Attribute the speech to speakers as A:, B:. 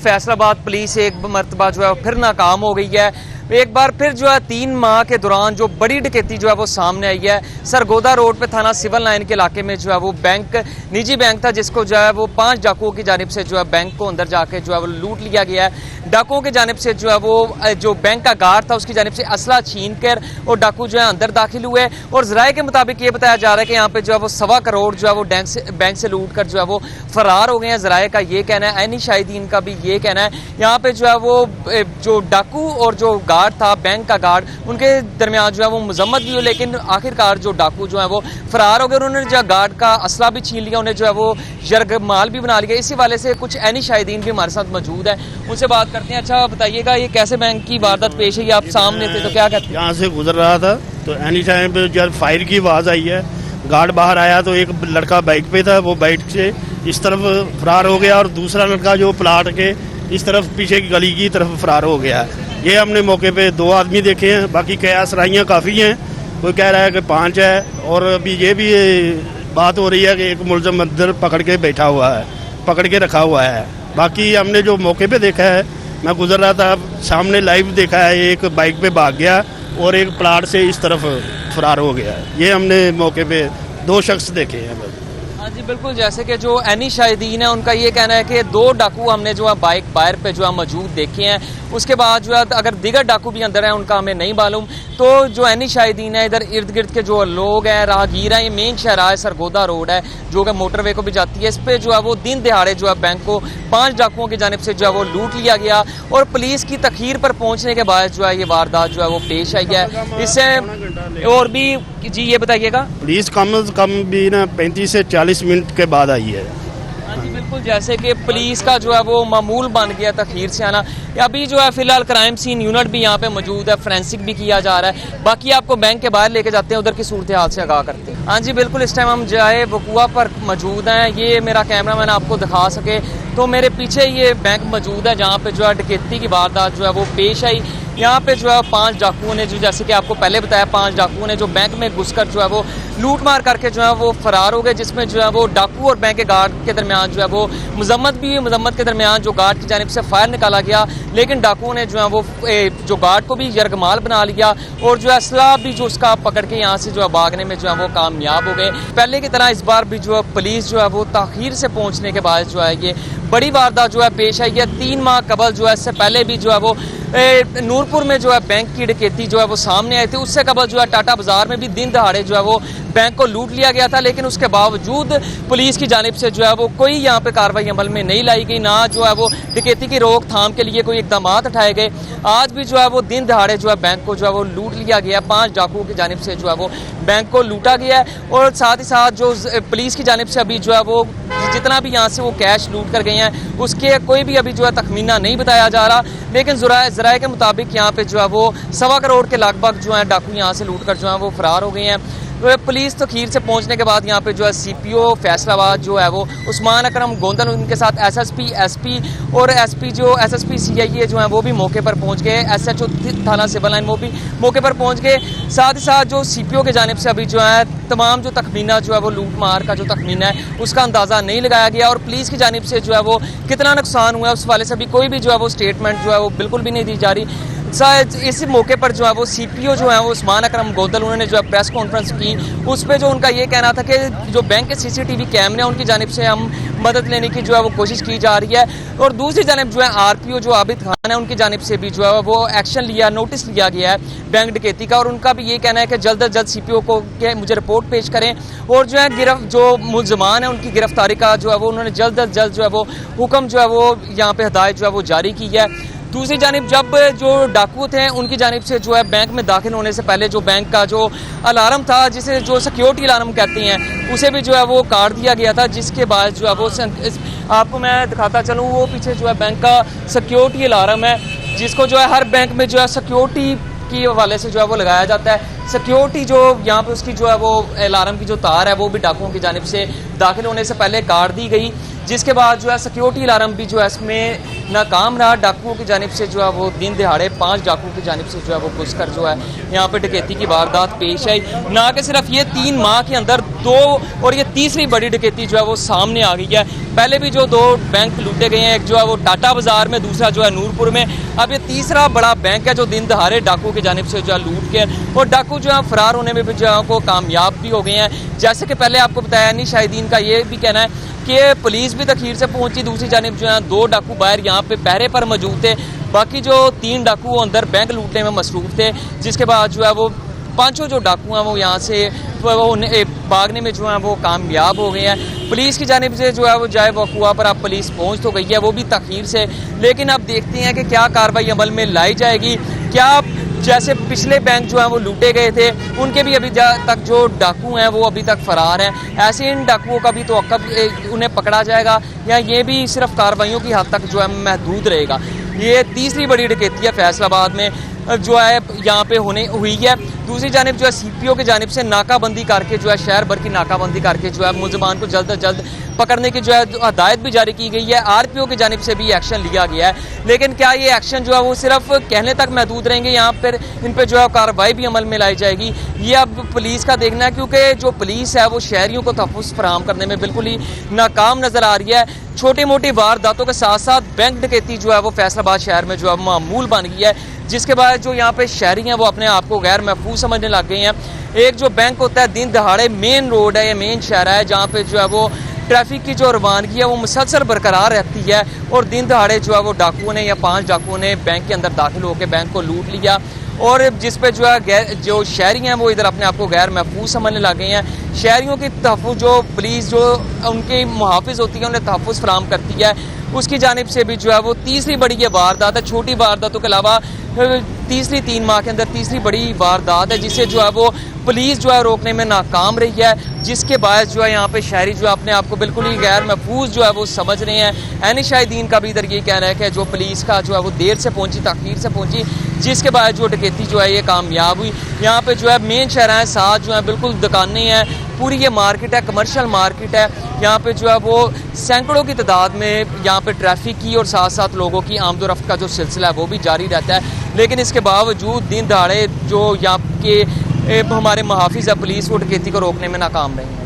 A: Faisalabad police एक मरतबा जो है फिर नाकाम हो गई है। एक बार फिर जो है 3 माह के दौरान जो बड़ी डकैती जो है वो सामने आई है। सरगोदा रोड पे थाना सिविल लाइन के इलाके में जो है वो बैंक, निजी बैंक था, जिसको जो है वो 5 डाकुओं की जानिब से जो है बैंक को अंदर जाके जो है वो लूट लिया गया है। डाकुओं की जानिब से जो है वो जो बैंक का गार्ड था उसकी जानिब से असला छीन कर और डाकू जो है अंदर दाखिल हुए और जराये के मुताबिक ये बताया जा रहा है कि यहाँ पे जो है वो 1.25 करोड़ जो है वो बैंक से लूट कर जो है वो फरार हो गए हैं। जराये का ये कहना है, ऐनी शाहिदीन का भी ये कहना है। यहाँ पे जो है वो जो डाकू और जो गार्ड था, बैंक का गार्ड, उनके दरमियान जो है वो मजम्मत भी हो, लेकिन आखिरकार जो डाकू जो है वो फरार हो गए। उन्होंने जो गार्ड का असला भी छीन लिया, उन्हें जो है वो यरगमाल भी बना लिया। इसी वाले से कुछ ऐनी शाहिदीन भी हमारे साथ मौजूद है, उनसे बात करते हैं। अच्छा बताइएगा, ये कैसे बैंक की वारदात पेश है? आप सामने थे तो क्या कहते हैं?
B: यहाँ से गुजर रहा था तो एनी टाइम पे जब फायर की आवाज़ आई है, गार्ड बाहर आया तो एक लड़का बाइक पे था, वो बाइक से इस तरफ फरार हो गया और दूसरा लड़का जो प्लाट के इस तरफ पीछे की गली की तरफ फरार हो गया। ये हमने मौके पे 2 आदमी देखे हैं, बाकी कयास राइयाँ काफ़ी हैं। कोई कह रहा है कि 5 है और अभी ये भी बात हो रही है कि एक मुलज़म अंदर पकड़ के बैठा हुआ है, पकड़ के रखा हुआ है। बाकी हमने जो मौके पे देखा है, मैं गुजर रहा था, सामने लाइव देखा है, एक बाइक पे भाग गया और एक प्लाट से इस तरफ फरार हो गया। ये हमने मौके पे 2 शख्स देखे हैं।
A: हाँ जी बिल्कुल, जैसे कि जो ऐनी शाहिदीन है उनका ये कहना है कि 2 डाकू हमने जो है बाइक बाहर पे जो है मौजूद देखे हैं। उसके बाद जो है अगर दीगर डाकू भी अंदर हैं उनका हमें नहीं मालूम। तो जो ऐनी शाहिदीन है, इधर इर्द गिर्द के जो लोग हैं, राहगीर हैं, ये मेन शहराह सरगोदा रोड है जो कि मोटरवे को भी जाती है, इस पे जो है वो दिन दिहाड़े जो है बैंक को 5 डाकुओं की जानिब से जो है वो लूट लिया गया और पुलिस की तखीर पर पहुंचने के बाद जो है ये वारदात जो है वो पेश आई है। इससे और भी जी ये बताइएगा।
B: पुलिस कम से कम भी ना 35 से 40 मिनट के बाद आई है।
A: हाँ जी बिल्कुल, जैसे कि पुलिस का जो है वो मामूल बन गया तखीर से आना। अभी जो है फिलहाल क्राइम सीन यूनिट भी यहाँ पे मौजूद है, फोरेंसिक भी किया जा रहा है। बाकी आपको बैंक के बाहर लेके जाते हैं, उधर की सूरत हाल से आगाह करते हैं। हाँ जी बिल्कुल, इस टाइम हम जाए वकुआ पर मौजूद हैं। ये मेरा कैमरा मैन आपको दिखा सके तो मेरे पीछे ये बैंक मौजूद है जहाँ पे जो है डकैती की वारदात जो है वो पेश आई। यहाँ पे जो है 5 डाकुओं ने, जो जैसे कि आपको पहले बताया, 5 डाकुओं ने जो बैंक में घुसकर जो है वो लूट मार करके जो है वो फरार हो गए, जिसमें जो है वो डाकू और बैंक के गार्ड के दरमियान जो है वो मजम्मत भी हुई। मजम्मत के दरमियान जो गार्ड की जानिब से फायर निकाला गया, लेकिन डाकुओं ने जो है वो जो गार्ड को भी यरगमाल बना लिया और जो है असला भी जो उसका पकड़ के यहाँ से जो है भागने में जो है वो कामयाब हो गए। पहले की तरह इस बार भी जो है पुलिस जो है वो ताखीर से पहुँचने के बाद जो है ये बड़ी वारदात जो है पेश आई है। 3 माह कबल जो है, इससे पहले भी जो है वो नूरपुर में जो है बैंक की डकैती जो है वो सामने आई थी। उससे कबल जो है टाटा बाजार में भी दिन दहाड़े जो है वो बैंक को लूट लिया गया था, लेकिन उसके बावजूद पुलिस की जानिब से जो है वो कोई यहाँ पे कार्रवाई अमल में नहीं लाई गई, ना जो है वो डकैती की रोकथाम के लिए कोई इकदाम उठाए गए। आज भी जो है वो दिन दहाड़े जो है बैंक को जो है वो लूट लिया गया। 5 डाकुओं की जानिब से जो है वो बैंक को लूटा गया है और साथ ही साथ जो पुलिस की जानिब से अभी जो है वो जितना भी यहाँ से वो कैश लूट कर गए हैं उसके कोई भी अभी जो है तखमीना नहीं बताया जा रहा, लेकिन जराये के मुताबिक यहाँ पे जो है वो 1.25 करोड़ के लगभग जो है डाकू यहाँ से लूट कर जो है वो फरार हो गए हैं। तो पुलिस तो खीर से पहुंचने के बाद यहाँ पे जो है CPO फैसलाबाद जो है वो उस्मान अकरम गोंदल, उनके साथ SSP SP और SP जो SSP CIA जो है वो भी मौके पर पहुंच गए। SHO थाना सिविल लाइन वो भी मौके पर पहुंच गए। साथ ही साथ जो CPO के जानिब से अभी जो है तमाम जो तखमीना जो है वो लूट मार का जो तखमीना है उसका अंदाज़ा नहीं लगाया गया और पुलिस की जानिब से जो है वो कितना नुकसान हुआ है उस वाले से भी कोई भी जो है वो स्टेटमेंट जो है वो बिल्कुल भी नहीं दी जा रही। इस मौके पर जो है वो CPO जो है वो उस्मान अकरम गोंदल, उन्होंने जो है प्रेस कॉन्फ्रेंस की, उस पर जो उनका ये कहना था कि जो बैंक के CCTV कैमरे हैं उनकी जानिब से हम मदद लेने की जो है वो कोशिश की जा रही है और दूसरी जानिब जो है RPO जो आबिद खान है उनकी जानिब से भी जो है वो एक्शन लिया, नोटिस लिया गया है बैंक डकैती का और उनका भी ये कहना है कि जल्द अज जल्द CPO को मुझे रिपोर्ट पेश करें और जो है जो मुलजमान है उनकी गिरफ्तारी का जो है वो उन्होंने जल्द अज जल्द जो है वो हुक्म जो है वो यहाँ पे हिदायत जो है वो जारी की है। दूसरी जानिब जब जो डाकू थे उनकी जानिब से जो है बैंक में दाखिल होने से पहले जो बैंक का जो अलार्म था, जिसे जो सिक्योरिटी अलार्म कहते हैं, उसे भी जो है वो काट दिया गया था, जिसके बाद जो है वो आपको मैं दिखाता चलूँ, वो पीछे जो है बैंक का सिक्योरिटी अलार्म है, जिसको जो है हर बैंक में जो है सिक्योरिटी की हवाले से जो है वो लगाया जाता है। सिक्योरिटी जो यहाँ पे उसकी जो है वो अलार्म की जो तार है वो भी डाकुओं की जानिब से दाखिल होने से पहले काट दी गई। जिसके बाद जो है सिक्योरिटी अलार्म भी जो है इसमें नाकाम रहा। डाकुओं की जानिब से जो है वो दिन दिहाड़े 5 डाकुओं की जानिब से जो है वो घुसकर जो है यहाँ पे डकैती की वारदात पेश आई। ना कि सिर्फ ये 3 माह के अंदर 2 और ये तीसरी बड़ी डकैती जो है वो सामने आ गई है। पहले भी जो 2 बैंक लूटे गए हैं, एक जो है वो टाटा बाजार में, दूसरा जो है नूरपुर में। अब ये तीसरा बड़ा बैंक है जो दिन दहाड़े डाकुओं की जानिब से जो है लूट के, और डाकू जो है फरार होने में भी जो है को कामयाब भी हो गए हैं। जैसे कि पहले आपको बताया, नहीं शाहिदीन का ये भी कहना है कि पुलिस भी तखीर से पहुंची, दूसरी जानिब जो है 2 डाकू बाहर यहाँ पे पहरे पर मौजूद थे। बाकी जो 3 डाकू वो अंदर बैंक लूटने में मसरूफ थे, जिसके बाद जो है वो 5 जो डाकू हैं वो यहाँ से वो भागने में जो है वो कामयाब हो गए हैं। पुलिस की जानिब से जो है वो जाए वकुआ पर अब पुलिस पहुँच तो गई है, वो भी तखीर से। लेकिन अब देखते हैं कि क्या कार्रवाई अमल में लाई जाएगी। क्या जैसे पिछले बैंक जो हैं वो लूटे गए थे, उनके भी अभी तक जो डाकू हैं वो अभी तक फरार हैं, ऐसे इन डाकुओं का भी तो कब उन्हें पकड़ा जाएगा, या ये भी सिर्फ कार्रवाइयों की हद तक जो है महदूद रहेगा। ये तीसरी बड़ी डकैती है फैसलाबाद में जो है यहाँ पे हुई है। दूसरी जानिब जो है CPO की जानिब से नाकाबंदी करके जो है शहर भर की नाकाबंदी करके जो है मुलजमान को जल्द अज जल्द पकड़ने की जो है हदायत भी जारी की गई है। RPO की जानिब से भी एक्शन लिया गया है। लेकिन क्या ये एक्शन जो है वो सिर्फ कहने तक महदूद रहेंगे, यहाँ पर इन पर जो है कार्रवाई भी अमल में लाई जाएगी, ये अब पुलिस का देखना है। क्योंकि जो पुलिस है वो शहरियों को तहफ़्फ़ुज़ फराहम करने में बिल्कुल ही नाकाम नज़र आ रही है। छोटी मोटी वारदातों के साथ साथ बैंक डकैती जो है वो फैसलाबाद शहर में जो है मामूल बन गई है, जिसके बाद जो यहाँ पे शहरी हैं वो अपने आप को गैर महफूज समझने लग गए हैं। एक जो बैंक होता है दिन दहाड़े मेन रोड है, ये मेन शहर है जहाँ पे जो है वो ट्रैफिक की जो रवानगी है वो मुसलसल बरकरार रहती है, और दिन दहाड़े जो है वो डाकुओं ने या 5 डाकुओं ने बैंक के अंदर दाखिल होकर बैंक को लूट लिया, और जिस पे जो है जो शहरी हैं वो इधर अपने आप को गैर महफूज समझने लग गए हैं। शहरियों की तहफ़्फ़ुज़ जो पुलिस जो उनकी मुहाफ़िज़ होती है उन्हें तहफ़्फ़ुज़ फराहम करती है, उसकी जानिब से भी जो है वो तीसरी बड़ी ये वारदात है। छोटी वारदातों के अलावा तीसरी 3 माह के अंदर तीसरी बड़ी वारदात है, जिसे जो है वो पुलिस जो है रोकने में नाकाम रही है, जिसके बायस जो है यहाँ पे शहरी जो है अपने आप को बिल्कुल ही गैर महफूज जो है वो समझ रहे हैं। ऐनी शाहिदीन का भी इधर ये कहना है कि जो पुलिस का जो है वो देर से पहुंची, तखीर से पहुंची, जिसके बाद जो डकैती जो है ये कामयाब हुई। यहाँ पे जो है मेन शहर है, साथ जो है बिल्कुल दुकानें हैं, पूरी ये मार्केट है, कमर्शियल मार्केट है। यहाँ पे जो है वो सैकड़ों की तादाद में यहाँ पे ट्रैफिक की और साथ साथ लोगों की आमदोरफ्त का जो सिलसिला है वो भी जारी रहता है। लेकिन इसके बावजूद दिन दहाड़े जो यहाँ के हमारे मुहाफिज है पुलिस वो डकैती को रोकने में नाकाम रहे हैं।